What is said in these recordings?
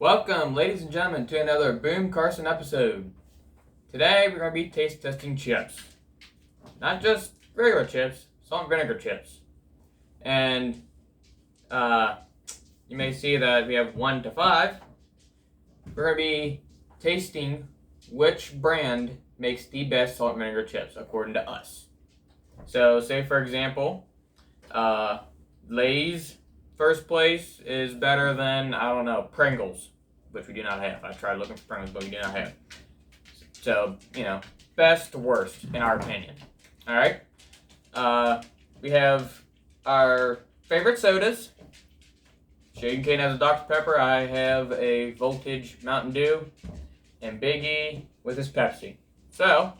Welcome, ladies and gentlemen, to another Boom Carson episode. Today we're going to be taste testing chips. Not just regular chips, salt and vinegar chips. And you may see that we have 1 to 5. We're going to be tasting which brand makes the best salt and vinegar chips, according to us. So, say for example, Lay's first place is better than, I don't know, Pringles, which we do not have. I tried looking for Pringles, but we do not have. So, best to worst, in our opinion. Alright? We have our favorite sodas. Shaden Kane has a Dr. Pepper. I have a Voltage Mountain Dew. And Big E with his Pepsi. So,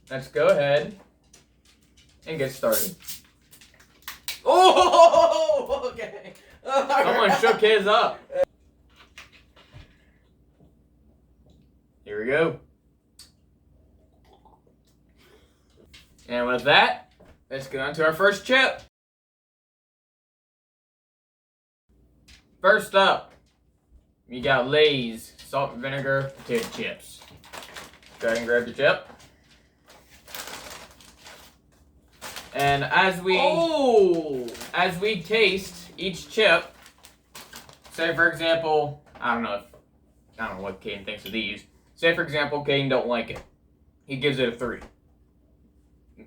let's go ahead and get started. Oh, okay. Someone shook his up. Here we go. And with that, let's get on to our first chip. First up, we got Lay's salt and vinegar potato chips. Go ahead and grab the chip. And as we taste each chip, say for example, I don't know what Caden thinks of these. Say for example, Caden don't like it. He gives it a 3.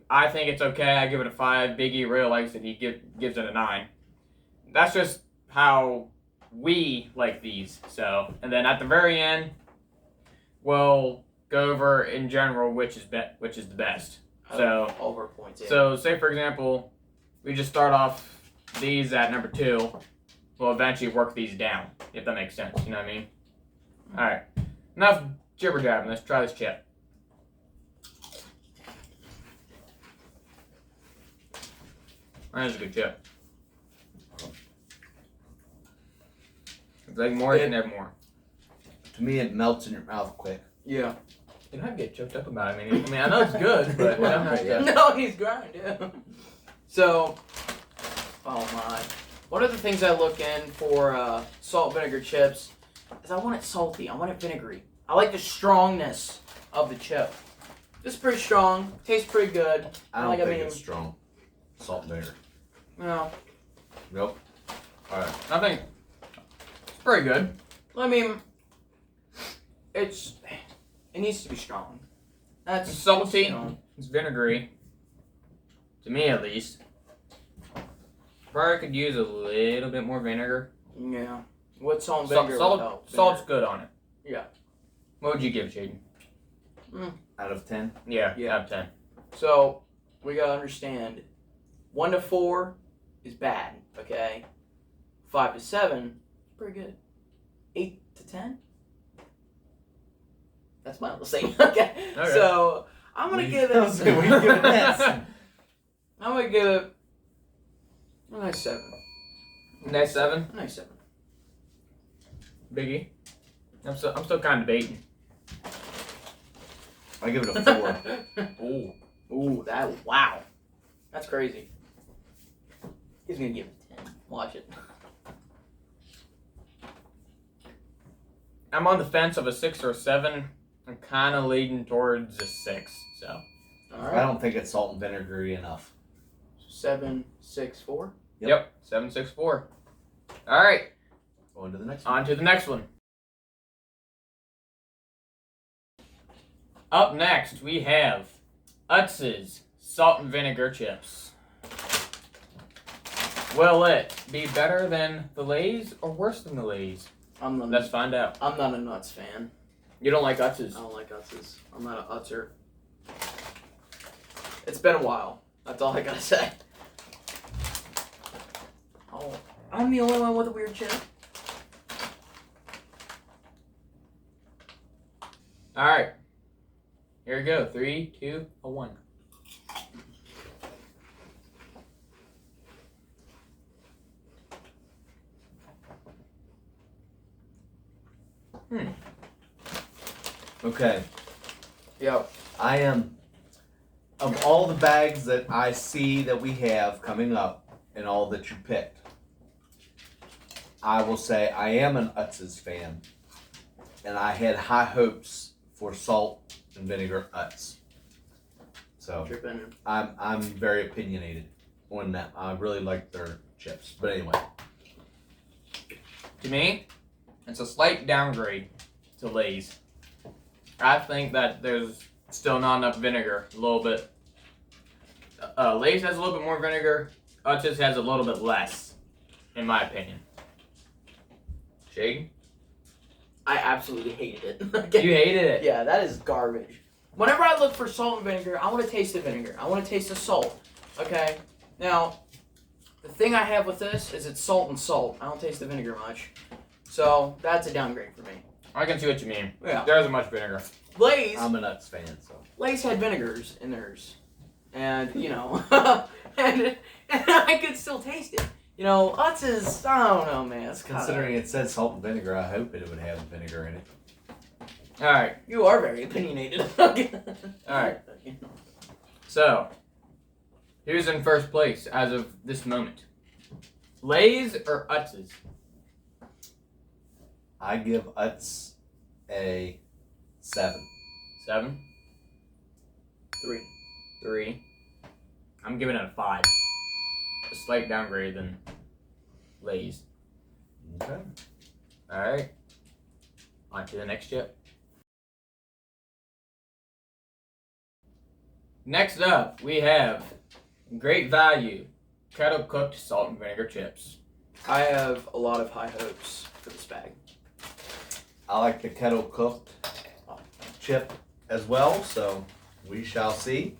I think it's okay. I give it a 5. Biggie really likes it. He gives it a 9. That's just how we like these. So, and then at the very end, we'll go over in general which is the best. So, over points. Yeah. So, say for example, we just start off these at number 2. We'll eventually work these down, if that makes sense. You know what I mean? All right. Enough jibber jabbing. Let's try this chip. That is a good chip. If you like more, you can have more. To me, it melts in your mouth quick. Yeah. You don't have to get choked up about it. I mean, I know it's good, but No, he's grinding. Yeah. So, oh my. One of the things I look in for salt vinegar chips is I want it salty. I want it vinegary. I like the strongness of the chip. This is pretty strong. Tastes pretty good. I don't think it's strong. Salt and vinegar. No. Nope. Alright. I think it's pretty good. I mean, it needs to be strong. It's salty. It's vinegary. To me, at least. Probably could use a little bit more vinegar. Yeah. What salt and vinegar would help? Salt's good on it. Yeah. What would you give, Jaden? Out of 10? Yeah, out of 10. So, we gotta understand, 1 to 4 is bad, okay? 5 to 7, pretty good. 8 to 10? That's my little saying. Okay. So, I'm gonna give it... What do you give it next? I'm gonna give it a nice 7. Nice 7? A nice 7. Biggie? I'm still kind of debating. I give it a 4. Ooh, wow. That's crazy. He's gonna give it a 10. Watch it. I'm on the fence of a 6 or a 7. I'm kind of leaning towards a 6, so. Alright. I don't think it's salt and vinegary enough. 7, 6, 4. Yep. 7, 6, 4. Alright. On to the next one. On to the next one. Up next, we have Utz's salt and vinegar chips. Will it be better than the Lay's or worse than the Lay's? Let's find out. I'm not a nuts fan. You don't like Utz's? I don't like Utz's. I'm not a Utzer. It's been a while. That's all I gotta say. Oh, I'm the only one with a weird chip. Alright. Here we go. 3, 2, 1. Okay. Yo. I am, of all the bags that I see that we have coming up and all that you picked, I will say I am an Utz's fan, and I had high hopes for salt and vinegar Utz. So Tripping. I'm very opinionated on that. I really like their chips. But anyway, To me, it's a slight downgrade to Lay's. I think that there's still not enough vinegar. A little bit. Lay's has a little bit more vinegar. Utz has a little bit less, in my opinion. Shade? I absolutely hated it. You hated it. Yeah, that is garbage. Whenever I look for salt and vinegar, I want to taste the vinegar. I want to taste the salt. Okay? Now, the thing I have with this is it's salt and salt. I don't taste the vinegar much. So, that's a downgrade for me. I can see what you mean. Yeah. There isn't much vinegar. Lay's, I'm an Utz fan, so. Lay's had vinegars in theirs. And, you know, and I could still taste it. You know, Utz is, I don't know, man. It's kinda, Considering it said salt and vinegar, I hope it would have vinegar in it. Alright, You are very opinionated. Alright. So, who's in first place as of this moment? Lay's or Utz's? I give Utz a 7. 7? 3. 3. I'm giving it a 5. A slight downgrade than Lay's. Okay. Alright. On to the next chip. Next up, we have Great Value Kettle Cooked Salt and Vinegar Chips. I have a lot of high hopes for this bag. I like the kettle cooked chip as well, so we shall see.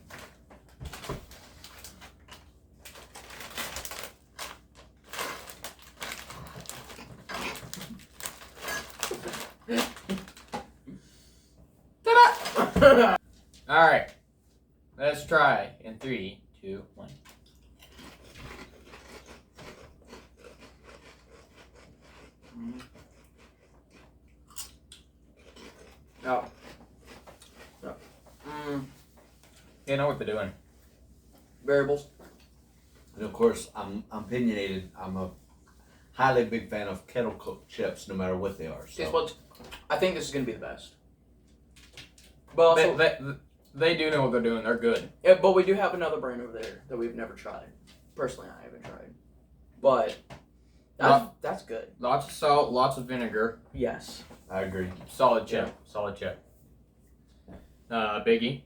Ta-da! Alright. Let's try in 3, 2, 1. No. No. They know what they're doing. Variables. And of course, I'm opinionated. I'm a highly big fan of kettle cooked chips, no matter what they are. So. Guess what? I think this is going to be the best. But also, They do know what they're doing. They're good. yeah, but we do have another brand over there that we've never tried. Personally, I haven't tried. But that's good. Lots of salt, lots of vinegar. Yes. I agree. Solid chip. Solid chip. Biggie.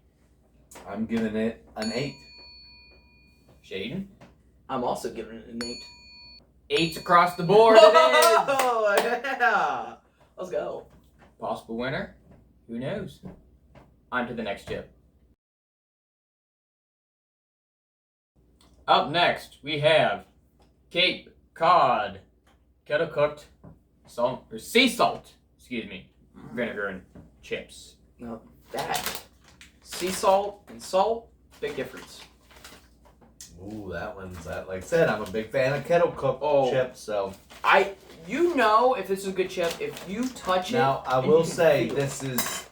I'm giving it an 8. Shaden. I'm also giving it an 8. 8 across the board. It is. Oh, yeah. Let's go. Possible winner? Who knows? On to the next chip. Up next, we have Cape Cod Kettle Cooked Salt or Sea Salt, vinegar and chips. Now that sea salt and salt, big difference. Ooh, that one's like I said, I'm a big fan of kettle cooked chips, so. You know if this is a good chip if you touch it. Now, I will say this is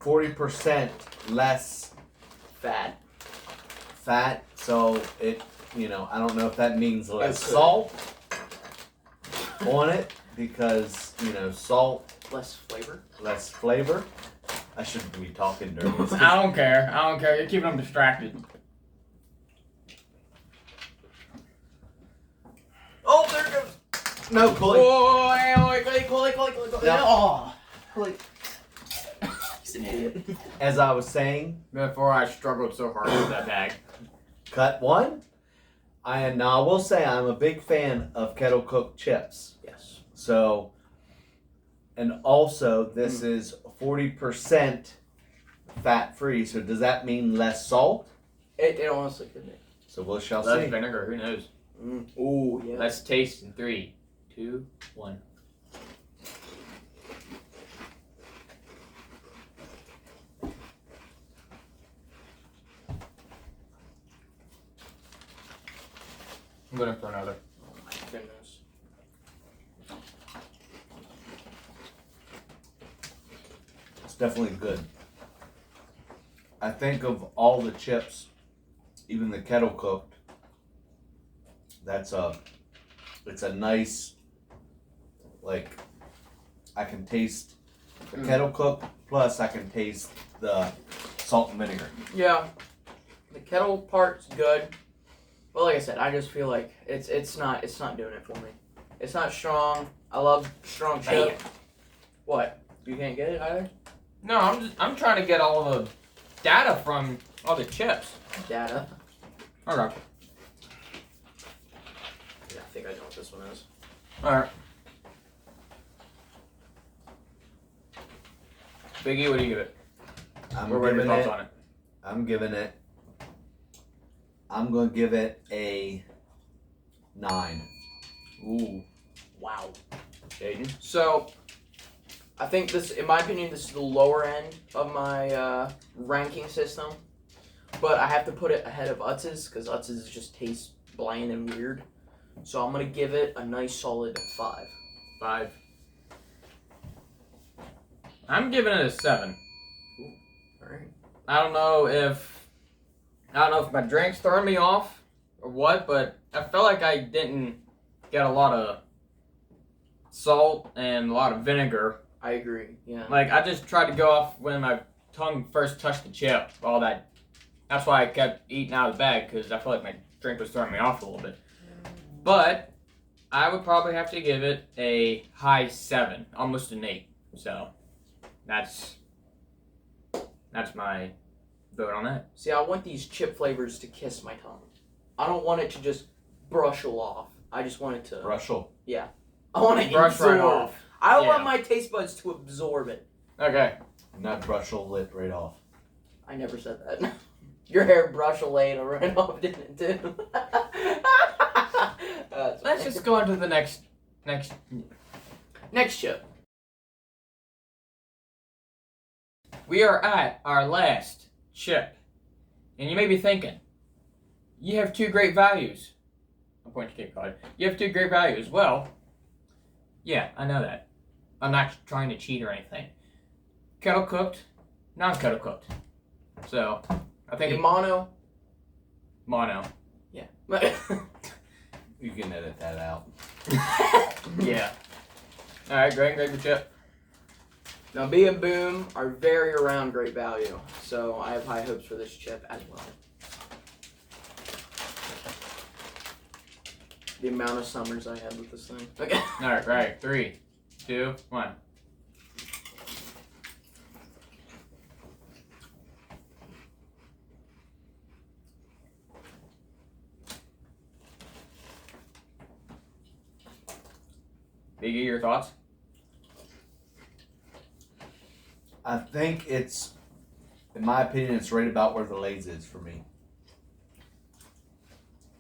40% less fat. So it, I don't know if that means less Okay. salt on it because, salt, Less flavor. less flavor. I shouldn't be talking during this. I don't care. You're keeping them distracted. Oh, there it goes. No, Clay. Chloe. Yeah. Oh, he's an idiot. As I was saying, Before I struggled so hard with that bag. cut one. I will say I'm a big fan of kettle cooked chips. Yes. So, and also this is 40% fat free. So does that mean less salt? It honestly could be. So we shall Less see. vinegar. Who knows? Oh yeah. Let's taste in 3, 2, 1. I'm going for another. Oh my goodness. It's definitely good. I think of all the chips, even the kettle cooked, it's a nice like I can taste the kettle cook, plus I can taste the salt and vinegar. Yeah, the kettle part's good, but like I said, I just feel like it's not doing it for me. It's not strong. I love strong chip. What? You can't get it either? No, I'm trying to get all the data from all the chips. Data. Okay. Yeah, I think I know what this one is. All right. Biggie, what do you give it? I'm What are your giving thoughts it. on it? I'm gonna give it a 9. Ooh. Wow. Jaden? So, I think this, in my opinion, this is the lower end of my ranking system. But I have to put it ahead of Utz's because Utz's just tastes bland and weird. So I'm gonna give it a nice solid 5. 5. I'm giving it a 7. All right. I don't know if my drink's throwing me off or what, but I felt like I didn't get a lot of salt and a lot of vinegar. I agree. Yeah. Like I just tried to go off when my tongue first touched the chip. All that. That's why I kept eating out of the bag because I felt like my drink was throwing me off a little bit. But I would probably have to give it a high 7, almost an 8. So that's my vote on that. See, I want these chip flavors to kiss my tongue. I don't want it to just brushle off. I just want it to. Brushel. I want to Brush absorb. right off. I Yeah. want my taste buds to absorb it. Okay. Not brushel lit right off. I never said that. Your hair brushel laid right off, didn't it, too? Let's just go on to the next. Next chip. We are at our last chip. And you may be thinking, you have 2 great values. I'll point to Cape Cod. You have 2 great values. Well, yeah, I know that. I'm not trying to cheat or anything. Kettle cooked, non-kettle cooked. So, I think A mono. mono. Yeah. You can edit that out. Yeah. Alright, go ahead and grab your chip. Now, B and Boom are very around great value, so I have high hopes for this chip as well. The amount of summers I had with this thing. Okay. Alright, right. 3, 2, 1. Biggie, your thoughts? I think it's, in my opinion, it's right about where the Lay's is for me.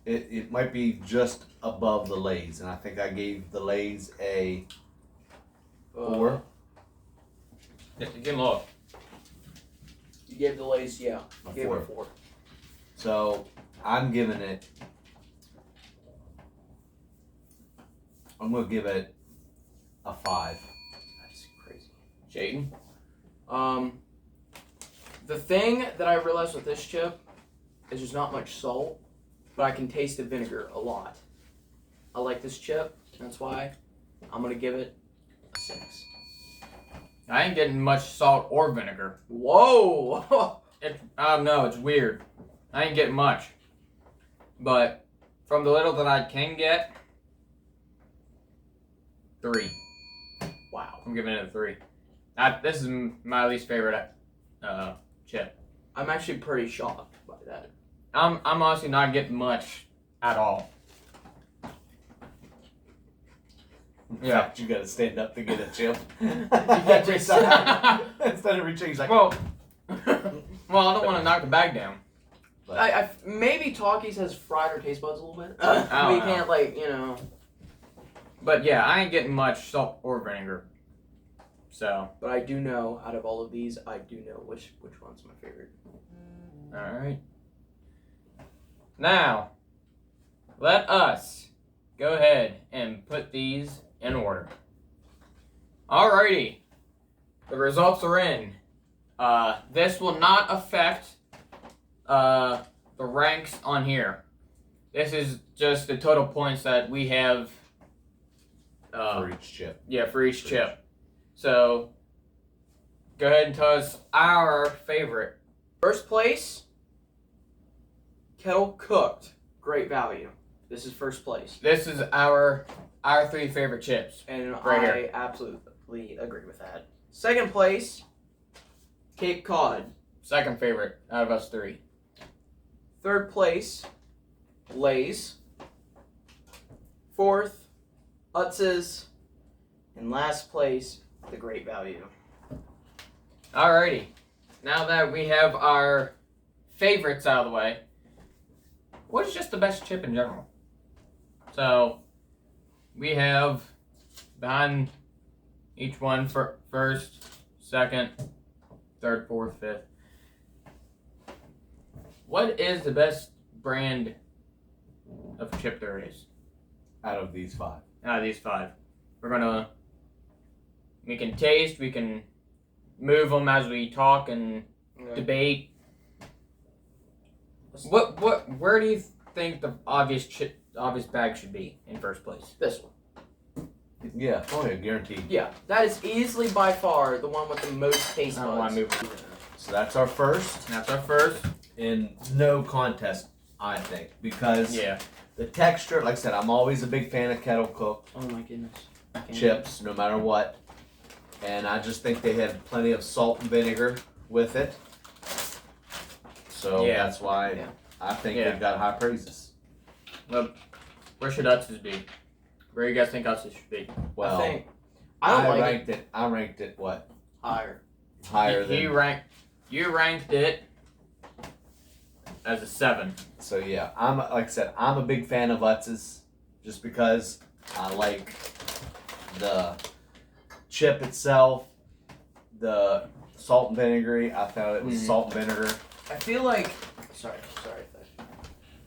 It might be just above the Lay's, and I think I gave the Lay's a 4. Get low. You gave the Lay's, yeah. A You gave 4. it a 4. So I'm giving it. I'm gonna give it a 5. That's crazy. Jaden? The thing that I realized with this chip is there's not much salt, but I can taste the vinegar a lot. I like this chip, that's why I'm gonna give it a 6. I ain't getting much salt or vinegar. Whoa! I don't know, it's weird. I ain't getting much. But from the little that I can get, 3. Wow. I'm giving it a 3. This is my least favorite chip. I'm actually pretty shocked by that. I'm honestly not getting much at all. Yeah. fact, you gotta stand up to get a chip. got Every to- time. Instead of reaching, he's like, Well, well, I don't want to knock the bag down. I maybe Talkies has fried our taste buds a little bit. I don't We know. can't, like, you know. But yeah, I ain't getting much salt or vinegar. So, But I do know, out of all of these, I do know which one's my favorite. alright. Now, let us go ahead and put these in order. Alrighty. The results are in. This will not affect the ranks on here. This is just the total points that we have for each chip. Yeah, for each chip. So, go ahead and tell us our favorite. First place, kettle cooked. Great value. This is first place. This is our 3 favorite chips. And Right I here. absolutely agree with that. Second place, Cape Cod. Second favorite out of us 3. Third place, Lay's. Fourth, Utz's. And last place, the Great Value. Alrighty. Now that we have our favorites out of the way, what is just the best chip in general? So, we have behind each one for first, second, third, fourth, fifth. What is the best brand of chip there is? Out of these 5. Out of these 5. We can taste, we can move them as we talk and debate. Where do you think the obvious bag should be in first place? This one. Yeah, oh yeah, guaranteed. Yeah, that is easily by far the one with the most taste I don't want buds. to move. So that's our first. That's our first. In no contest, I think, because Yeah. the texture, like I said, I'm always a big fan of kettle cooked Oh my goodness. I can't chips, no matter what. And I just think they had plenty of salt and vinegar with it. So Yeah. that's why Yeah. I think Yeah. they've got high praises. Where should Utz's be? Where do you guys think Utz's should be? Well, I don't like it I ranked it what? higher. Higher You ranked it as a 7. So yeah, like I said, I'm a big fan of Utz's just because I like the chip itself, the salt and vinegary. I thought it was salt and vinegar. I feel like sorry.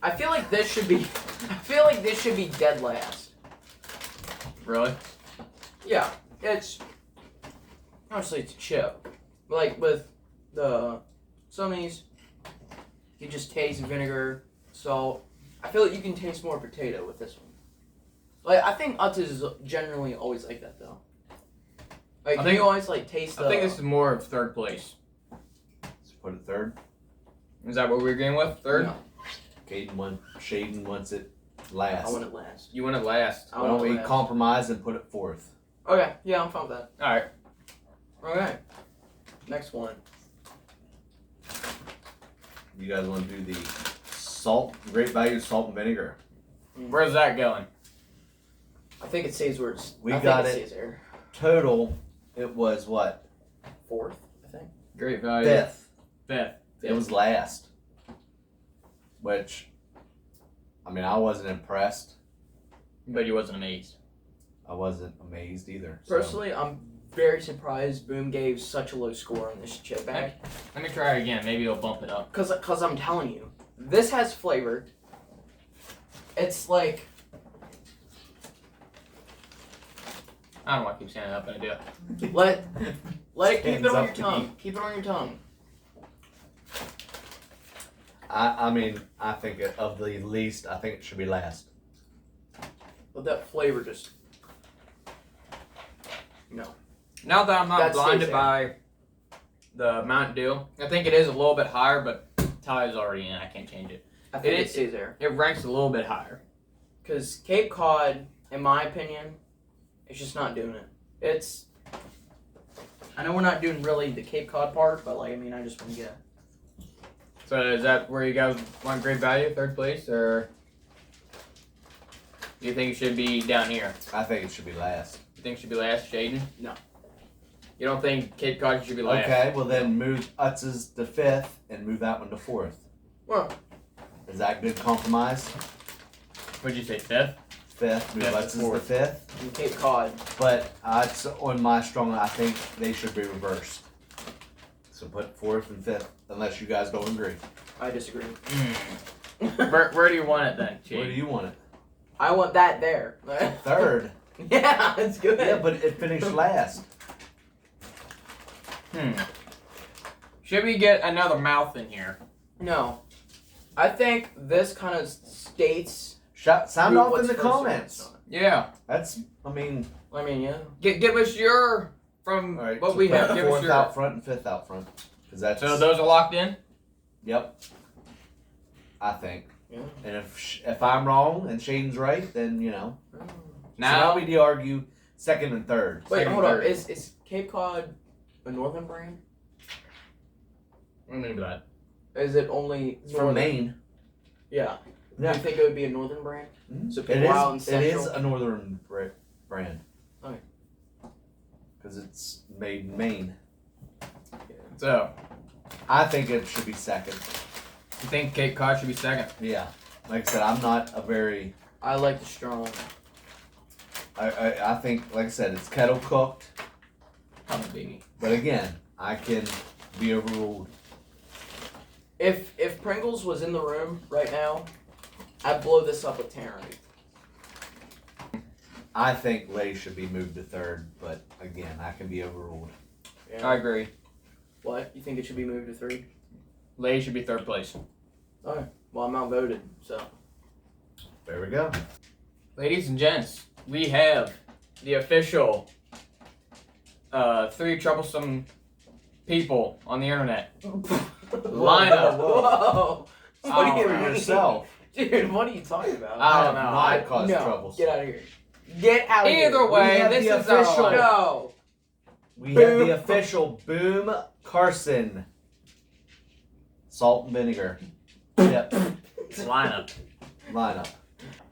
I feel like this should be dead last. Really? Yeah, it's honestly it's a chip. Like with some of these, you just taste vinegar, salt. I feel like you can taste more potato with this one. Like I think Utz's is generally always like that though. Like I think- you always like taste. I think this is more of third place. Let's put it third. Is that what we're agreeing with? Third? No, Shaden wants it last. I want it last. You want it last. I Why want don't it we last. compromise and put it fourth? Okay, yeah, I'm fine with that. Alright. Okay, next one. You guys want to do the great value salt and vinegar? Where's that going? I think it stays where it's. We I got think it. Stays there. Total, it was what? Fourth, I think. Great value. Fifth. Fifth. It was last. Which, I mean, I wasn't impressed. But you wasn't amazed. I wasn't amazed either. So. Personally, I'm very surprised Boom gave such a low score on this chip bag. Let me try it again. Maybe it'll bump it up. Cause I'm telling you, this has flavor. It's like I don't want to keep saying that, but I do. let it keep Hands it on up your to tongue. me. Keep it on your tongue. I mean, I think of the least, I think it should be last. But that flavor just no. Now that I'm not That stays blinded there. by the Mountain Dew, I think it is a little bit higher, but Ty is already in. I can't change it. I think It it is- stays there. It ranks a little bit higher. Cause Cape Cod, in my opinion, it's just not doing it. It's. I know we're not doing really the Cape Cod part, but like I mean, I just want to get. So is that where you guys want great value, third place, or do you think it should be down here? I think it should be last. You think it should be last, Shaden? No. You don't think Cape Cod should be last? Okay, well then move Utz's to fifth and move that one to fourth. Well, Is that a good compromise? What'd you say, fifth? Fifth, move Fifth to Utz's to fourth. fifth. in Cape Cod, But it's on my strong, I think they should be reversed. So put fourth and fifth, unless you guys don't agree. I disagree. Where do you want it then, Where do Shaden? you want it? I want that there. Third. Yeah, it's good. Yeah, but it finished last. Should we get another mouth in here? No, I think this kind of states. Sound who- off in what's the first and comments. what's not. Yeah. That's, I mean, I mean, yeah. Give us your from All right, what so we have. put Give us fourth your. out front and fifth out front. Cause that's So those are locked in. Yep. I think. Yeah. And if I'm wrong and Shane's right, then you know. Now so now we argue second and third. Wait, Second hold and up. third. Is Cape Cod a northern brand? What do you mean by that? Is it only It's from Maine. Yeah. Yeah. Do you think it would be a northern brand? Mhm. So It people out in is. It Central. is a northern brand. Okay. Because it's made in Maine. So I think it should be second. you think Cape Cod should be second? Yeah. Like I said, I'm not a very. I like the strong. I think, like I said, it's kettle cooked. I'm a baby. But again, I can be overruled. If Pringles was in the room right now, I'd blow this up with Terry. I think Lay's should be moved to third, but again, I can be overruled. Yeah. I agree. What? You think it should be moved to 3? Lay's should be third place. Well, I'm outvoted, so. There we go. Ladies and gents, we have the official 3 troublesome people on the internet. Lineup. Whoa. What do you Oh, mean? yourself. Dude, what are you talking about? I don't have know. not caused no, troubles. Get out of here. Get out of here. Either way, have this the is our official- lineup. No. We have the official Boom Carson salt and vinegar chip lineup. lineup.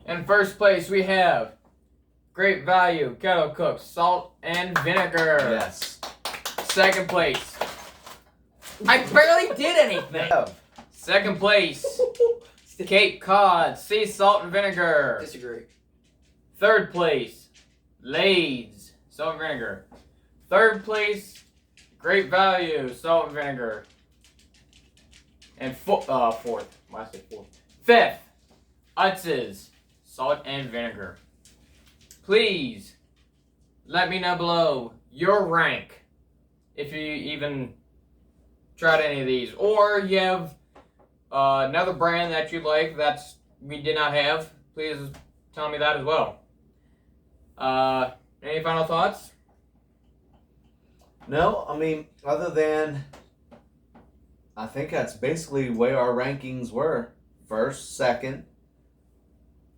In first place, we have Great Value Kettle Cooked Salt and Vinegar. Yes. Second place, I barely did anything. Second place, Cape Cod Sea Salt and Vinegar. Disagree. Third place, Lay's Salt and Vinegar. Third place, Great Value Salt and Vinegar. And fourth. Why I say fourth? Fifth, Utz's Salt and Vinegar. Please let me know below your rank if you even tried any of these, or you have another brand that you like that's we did not have. Please tell me that as well. Any final thoughts? No, I mean, other than I think that's basically where our rankings were. First, second,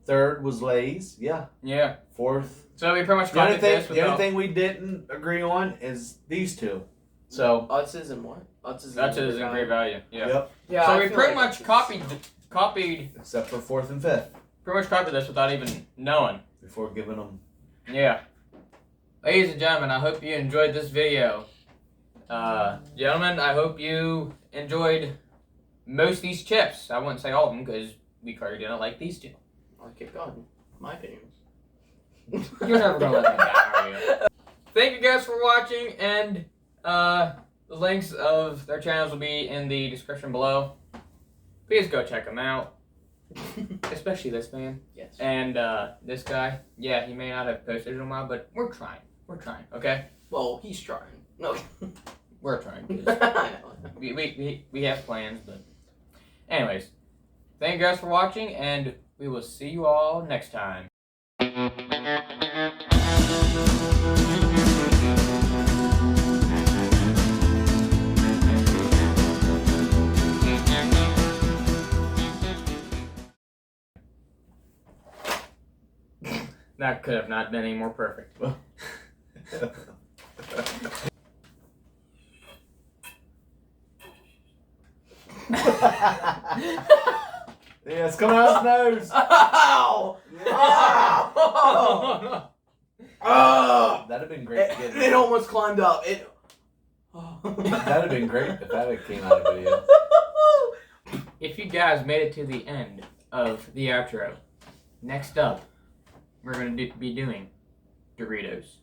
third was Lay's. Yeah. Yeah. Fourth. So we pretty much The only copied this thing, the only without thing we didn't agree on is these two. So. Utz's and what? Utz's that's in Great Value. Yeah. Yep. Yeah. So I we feel pretty like much Utz's- copied Except for fourth and fifth this without even knowing. before giving them. Yeah. Ladies and gentlemen, I hope you enjoyed this video. Gentlemen, I hope you enjoyed most of these chips. I wouldn't say all of them because we clearly didn't like these two. I like Cape Cod. My opinion. You're never gonna let me down, are you? Thank you guys for watching, and the links of their channels will be in the description below. Please go check them out, especially this man Yes. and this guy. Yeah, he may not have posted in a while, but we're trying. We're trying. Okay, Well, he's trying. No. we're trying. 'Cause I know. we have plans, but anyways, thank you guys for watching, and we will see you all next time. That could have not been any more perfect. Yeah, it's coming out his nose. Ow! Ow! Oh! That'd have been great to get. It almost climbed up. It. That'd have been great if that had came out of video. If you guys made it to the end of the outro, next up, we're going to be doing Doritos.